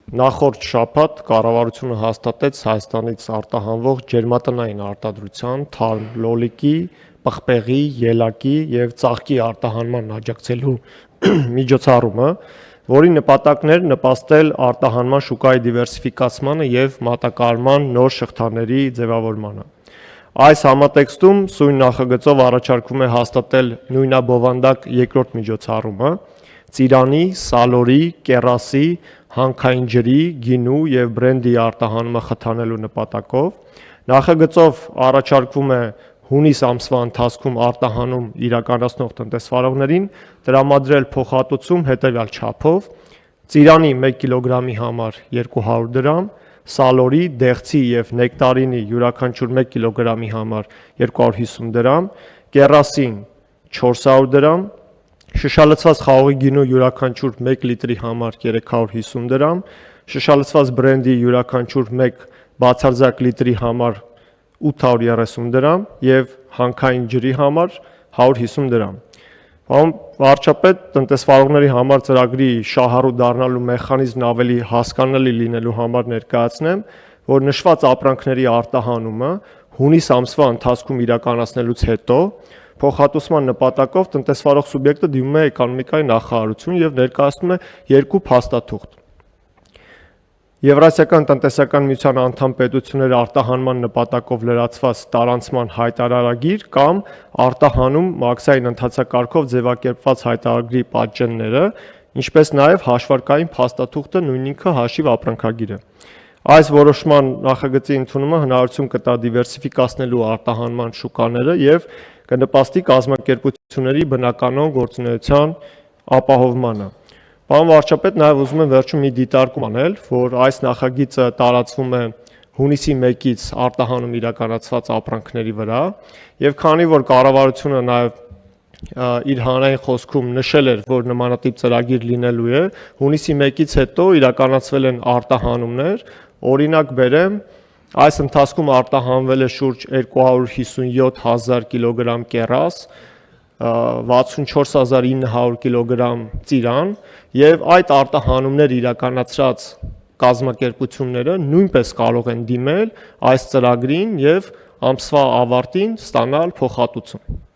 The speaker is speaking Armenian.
Նախորդ շաբաթ կառավարությունը հաստատեց Հայաստանից արտահանվող ջերմատնային արտադրության թարմ լոլիկի, պղպեղի, ելակի և ծաղկի արտահանման աջակցելու միջոցառումը, որի նպատակն էր նպաստել արտահանման շուկայի դիվերսիֆիկացմանը և մատակարարման նոր շղթաների ձևավորմանը։ Այս համատեքստում սույն նախագծով առաջարկվում է հաստատել նույնաբովանդակ երկրորդ միջոցառումը ծիրանի, սալորի, կեռասի, հանքային ջրի, գինու և բրենդի արտահանումը խթանելու նպատակով։ Նախագծով առաջարկվում է հունիս ամսվա ընթացքում արտահանում իրականացնող տնտեսվարողներին տրամադրել փոխհատուցում հետևյալ չափով. ծիրանի 1 կիլոգրամի համար 200 դրամ, սալորի, դեղցի և նեկտարինի յուրաքանչյուր 1 կիլոգրամի համար 250 դրամ, կեռասին 400 դրամ, շշալցված խաղողի գինու յուրաքանչյուր 1 լիտրի համար 350 դրամ, շշալցված բրենդի յուրաքանչյուր 1 բացարձակ լիտրի համար 830 դրամ և հանքային ջրի համար 150 դրամ։ Պարոն վարչապետ, տնտեսվարողների համար ծրագրի շահառու դառնալու մեխանիզմն ավելի հասկանալի լինելու համար ներկայացնեմ, որ նշված ապրանքների արտահանումը հունիս ամսվա ընթացքում իրականացնելուց հետո փոխհատուցման նպատակով տնտեսվարող սուբյեկտը դիմում է էկոնոմիկայի նախարարություն և ներկայացնում է երկու փաստաթուղթ. Եվրասիական տնտեսական միության անդամ պետությունների արտահանման նպատակով լրացված տարանցման հայտարարագիր կամ արտահանում մաքսային ընթացակարգով ձևակերպված հայտարարագրի պատճենները, ինչպես նաև հաշվարկային փաստաթուղթը նույն ինքը հաշիվ ապրանքագիրը։ Այս որոշման նախագծի ընդունումը հնարավորություն կտա դիվերսիֆիկացնելու արտահանման շուկաները և կնպաստի կազմակերպությունների բնականոն գործունեության ապահովմանը։ Պարոն վարչապետ, նաև ուզում եմ վերջում մի դիտարկում անել, որ այս նախագիծը տարածվում է հունիսի 1-ից արտահանում իրականացված ապրանքների վրա, և քանի որ կառավարությունը նաև իր հանրային խոսքում նշել էր, որ նմանատիպ ծրագիր լինելու է, հունիսի 1-ից հետո իրականացվել են արտահանումներ, օրինակ բերեմ, այս ընթացքում արտահանվել է շուրջ 257 հազար կիլոգրամ կեռաս, 64900 կիլոգրամ ծիրան և այդ արտահանումներ իրականացրած կազմակերպությունները նույնպես կարող են դիմել այս ծրագրին և ամսվա ավարտին ստանալ փոխհատուցում։